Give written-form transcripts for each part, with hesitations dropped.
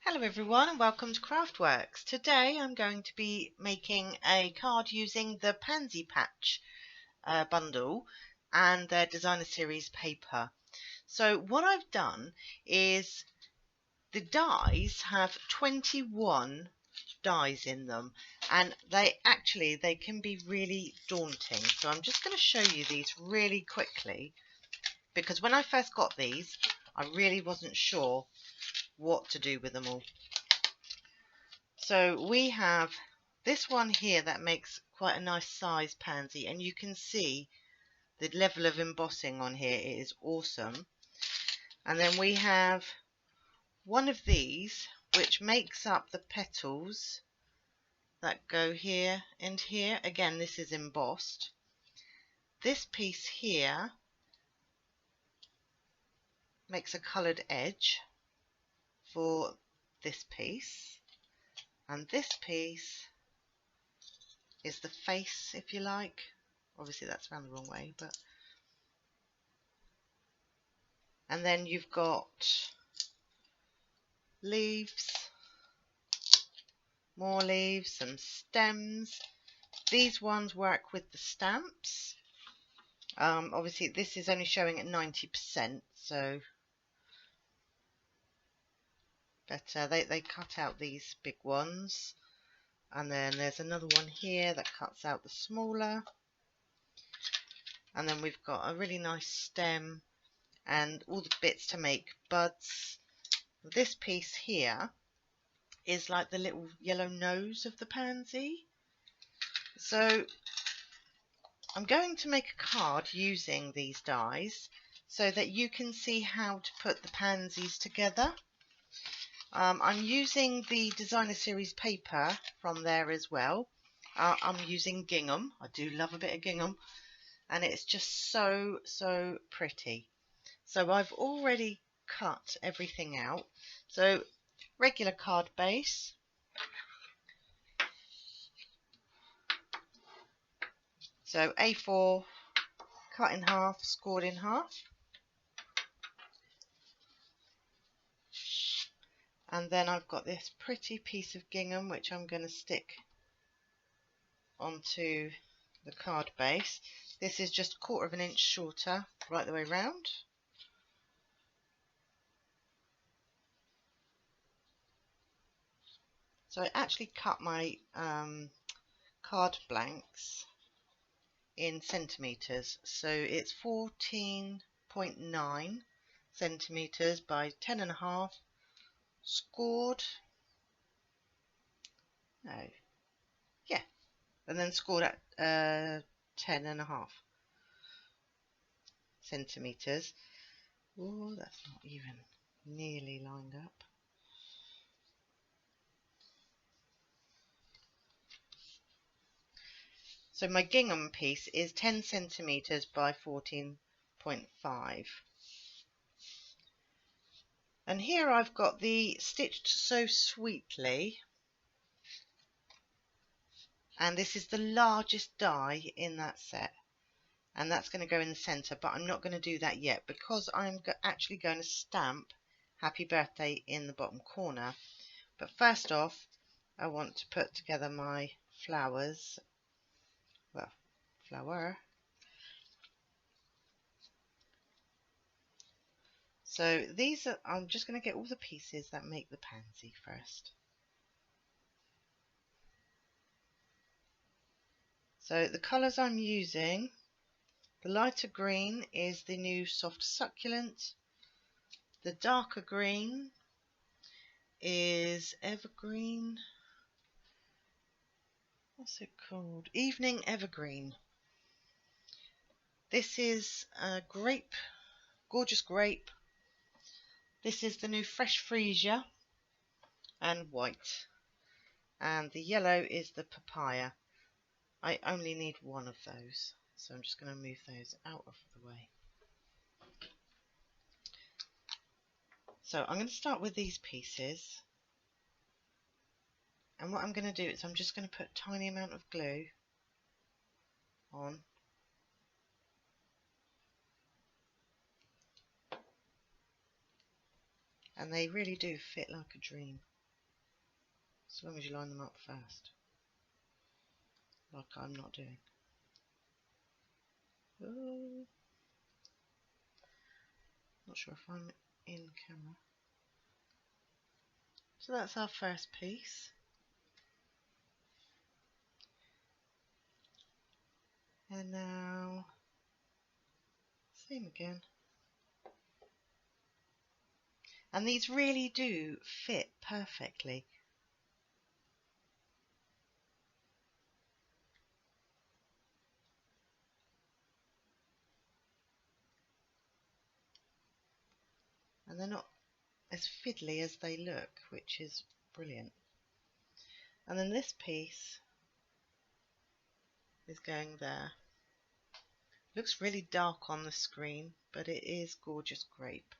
Hello everyone and welcome to Craftworks. Today I'm going to be making a card using the Pansy Patch bundle and their designer series paper. So what I've done is the dies have 21 dies in them, and they can be really daunting. So I'm just going to show you these really quickly because when I first got these I really wasn't sure what to do with them all. So we have this one here that makes quite a nice size pansy, and you can see the level of embossing on here. It is awesome. And then we have one of these which makes up the petals that go here and here. Again, this is embossed. This piece here makes a coloured edge for this piece, and this piece is the face, if you like. Obviously that's around the wrong way, but and then you've got leaves, more leaves, some stems. These ones work with the stamps. Obviously this is only showing at 90%, so but they cut out these big ones, and then there's another one here that cuts out the smaller, and then we've got a really nice stem and all the bits to make buds. This piece here is like the little yellow nose of the pansy. So I'm going to make a card using these dies so that you can see how to put the pansies together. I'm using the designer series paper from there as well. I'm using gingham. I do love a bit of gingham, and it's just so pretty. So I've already cut everything out. So regular card base, so A4 cut in half, scored in half, and then I've got this pretty piece of gingham which I'm going to stick onto the card base. This is just 1/4 of an inch shorter right the way round. So I actually cut my card blanks in centimetres, so it's 14.9 centimetres by 10.5, scored, and then scored at 10.5 centimetres. Oh, that's not even nearly lined up. So my gingham piece is 10 centimetres by 14.5. And here I've got the Stitched So Sweetly, and this is the largest die in that set, and that's going to go in the centre, but I'm not going to do that yet because I'm actually going to stamp Happy Birthday in the bottom corner. But first off, I want to put together my flowers. Well, flower. So these are, I'm just going to get all the pieces that make the pansy first. So the colours I'm using, the lighter green is the new Soft Succulent. The darker green is Evergreen. What's it called? Evening Evergreen. This is grape, gorgeous grape. This is the new Fresh Freesia and white. And the yellow is the papaya. I only need one of those, so I'm just going to move those out of the way. So I'm going to start with these pieces. And what I'm going to do is I'm just going to put a tiny amount of glue on. And they really do fit like a dream. as long as you line them up first, like I'm not doing. Oh, not sure if I'm in camera. So that's our first piece. And now, same again. And these really do fit perfectly. And they're not as fiddly as they look, which is brilliant. And then this piece is going there. Looks really dark on the screen, but it is gorgeous grape.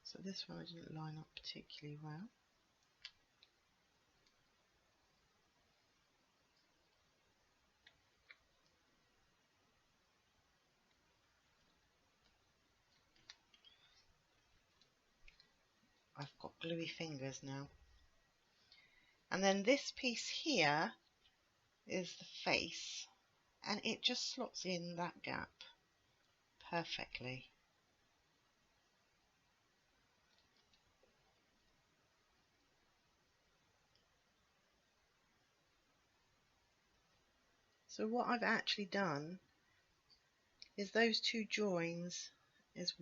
So this one I didn't line up particularly well. I've got gluey fingers now. And then this piece here is the face, and it just slots in that gap perfectly. So what I've actually done is those two joins is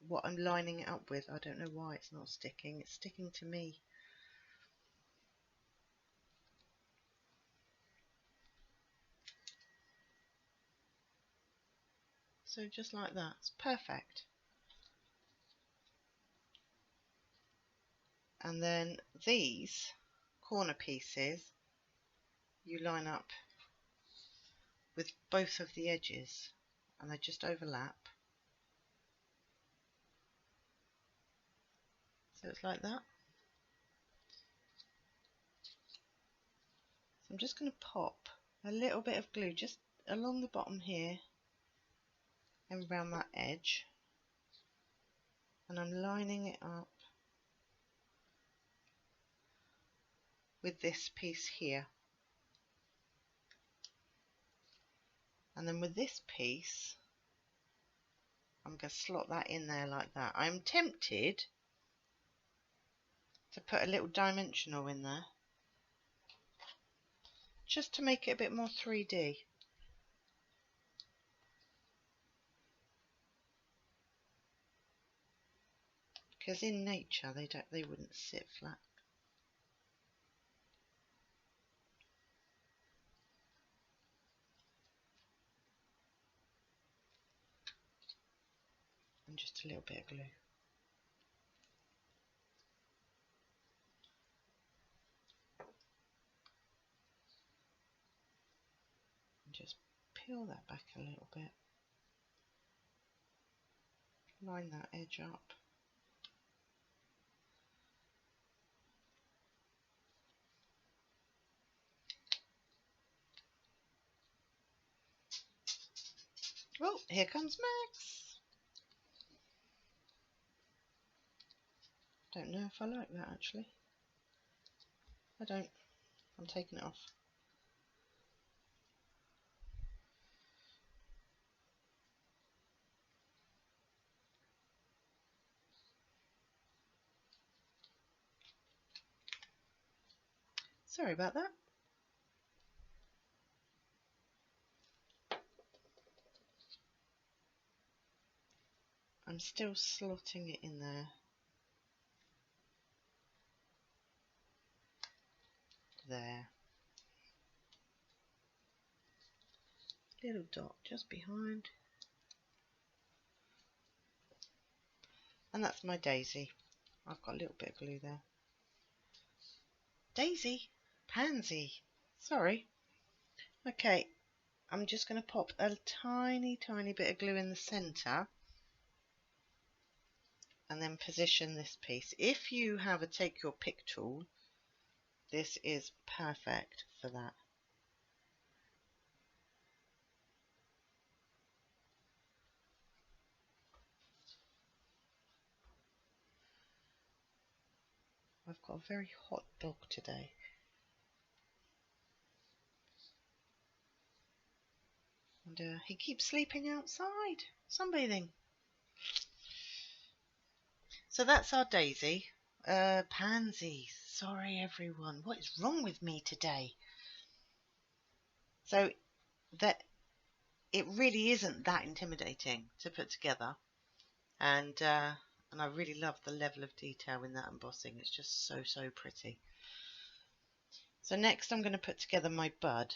what I'm lining it up with. I don't know why it's not sticking. It's sticking to me. So just like that. It's perfect. And then these corner pieces you line up with both of the edges and they just overlap. So it's like that. So I'm just going to pop a little bit of glue just along the bottom here and around that edge, and I'm lining it up with this piece here. And then with this piece I'm going to slot that in there like that. I'm tempted to put a little dimensional in there just to make it a bit more 3D. Because in nature they wouldn't sit flat. And just a little bit of glue. And just peel that back a little bit. Line that edge up. Oh, here comes Max. Don't know if I like that actually. I don't. I'm taking it off. Sorry about that. I'm still slotting it in there. There. Little dot just behind. And that's my daisy. I've got a little bit of glue there. Daisy! Pansy. Sorry. Okay, I'm just going to pop a tiny bit of glue in the centre and then position this piece. If you have a take your pick tool, this is perfect for that. I've got a very hot dog today. And he keeps sleeping outside, sunbathing. So that's our daisy. Pansy. Sorry everyone, what is wrong with me today? So that it really isn't that intimidating to put together, and I really love the level of detail in that embossing. It's just so pretty. So next I'm going to put together my bud.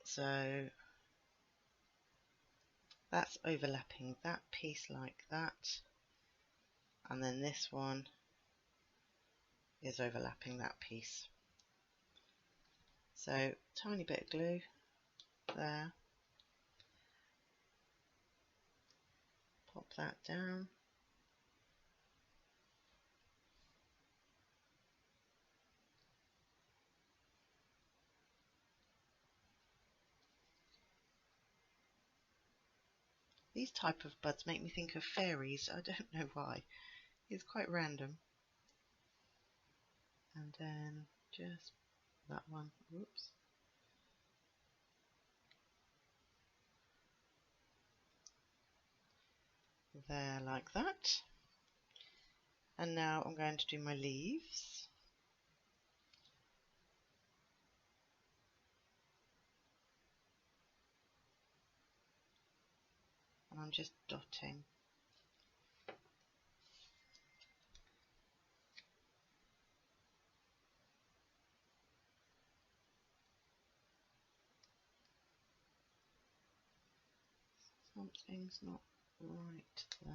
So that's overlapping that piece like that, and then this one is overlapping that piece. So tiny bit of glue there, pop that down, these type of buds make me think of fairies. I don't know why, it's quite random. And then just that one, whoops, there like that. And now I'm going to do my leaves. And I'm just dotting. Something's not right there.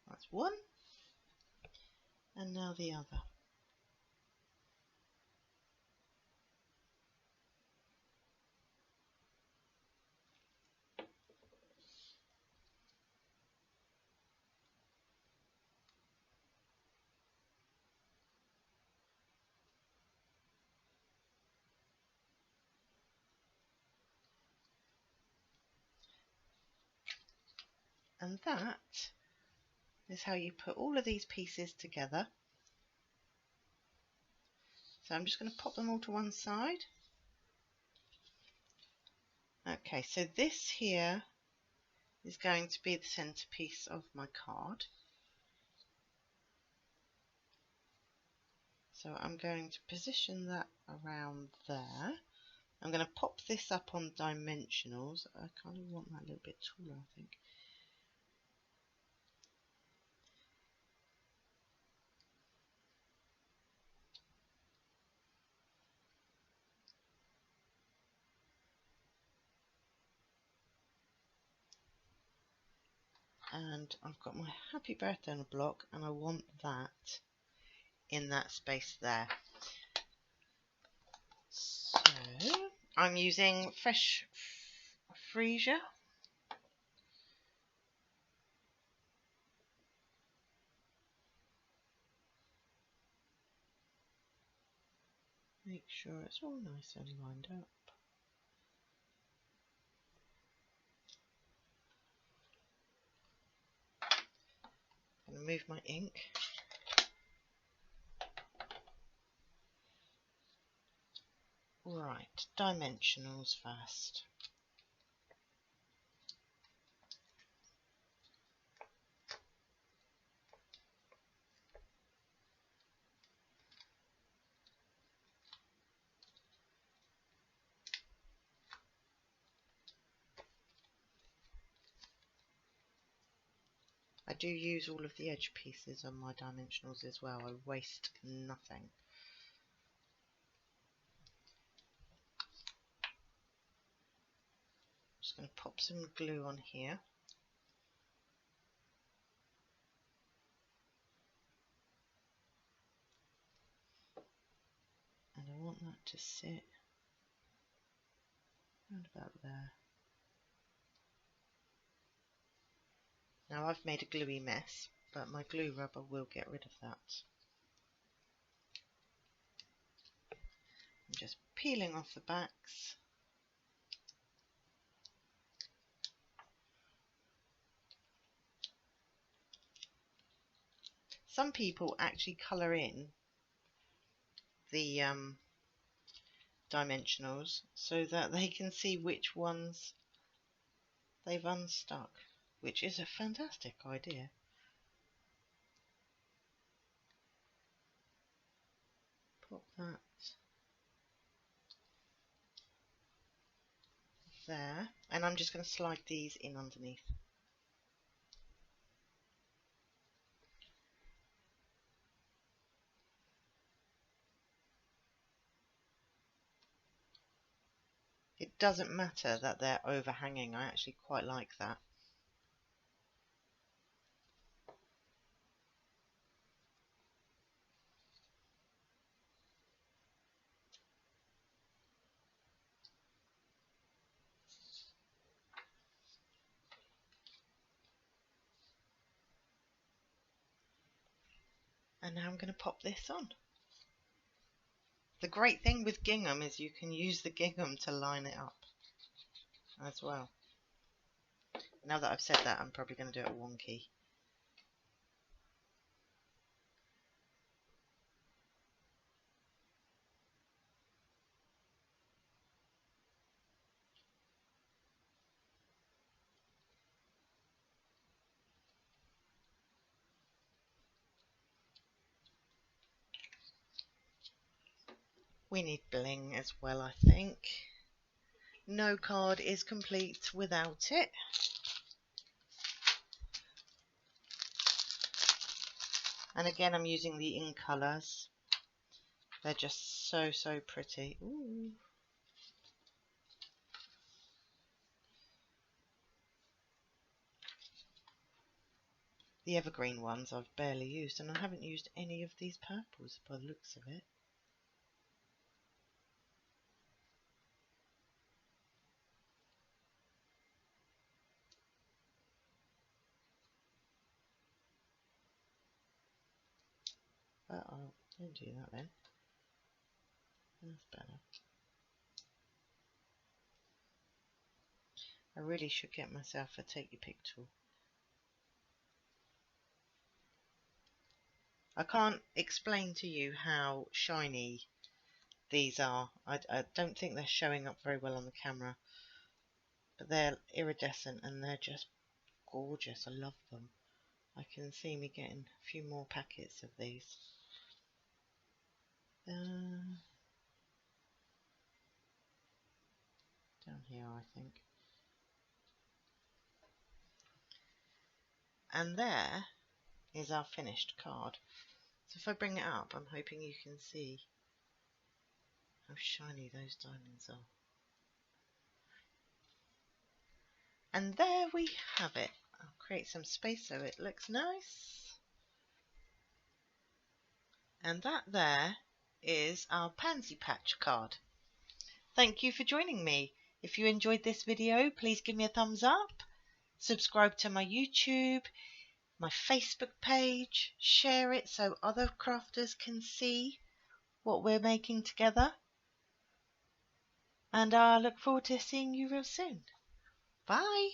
That's one. And now the other. And that is how you put all of these pieces together. So I'm just going to pop them all to one side. Okay, so this here is going to be the centerpiece of my card. So I'm going to position that around there. I'm going to pop this up on dimensionals. I kind of want that a little bit taller, I think. And I've got my happy birthday on a block, and I want that in that space there. So I'm using fresh freesia. Make sure it's all nice and lined up. I'm going to move my ink. Right, dimensionals first. I do use all of the edge pieces on my dimensionals as well. I waste nothing. just going to pop some glue on here. And I want that to sit around about there. Now I've made a gluey mess, but my glue rubber will get rid of that. I'm just peeling off the backs. Some people actually colour in the dimensionals so that they can see which ones they've unstuck, which is a fantastic idea. Pop that there, and I'm just going to slide these in underneath. It doesn't matter that they're overhanging, I actually quite like that. And now I'm going to pop this on. The great thing with gingham is you can use the gingham to line it up as well. Now that I've said that, I'm probably going to do it wonky. We need bling as well, I think. No card is complete without it. And again, I'm using the in colours. They're just so, so pretty. Ooh. The evergreen ones I've barely used, and I haven't used any of these purples by the looks of it. But I'll don't do that then. That's better. I really should get myself a take your pick tool. I can't explain to you how shiny these are. I don't think they're showing up very well on the camera, but they're iridescent and they're just gorgeous. I love them. I can see me getting a few more packets of these. Down here, I think. And there is our finished card. So if I bring it up, I'm hoping you can see how shiny those diamonds are. And there we have it. I'll create some space so it looks nice. And that there is our Pansy Patch card. Thank you for joining me. If you enjoyed this video, please give me a thumbs up. Subscribe to my YouTube, my Facebook page, share it so other crafters can see what we're making together. And I look forward to seeing you real soon. Bye.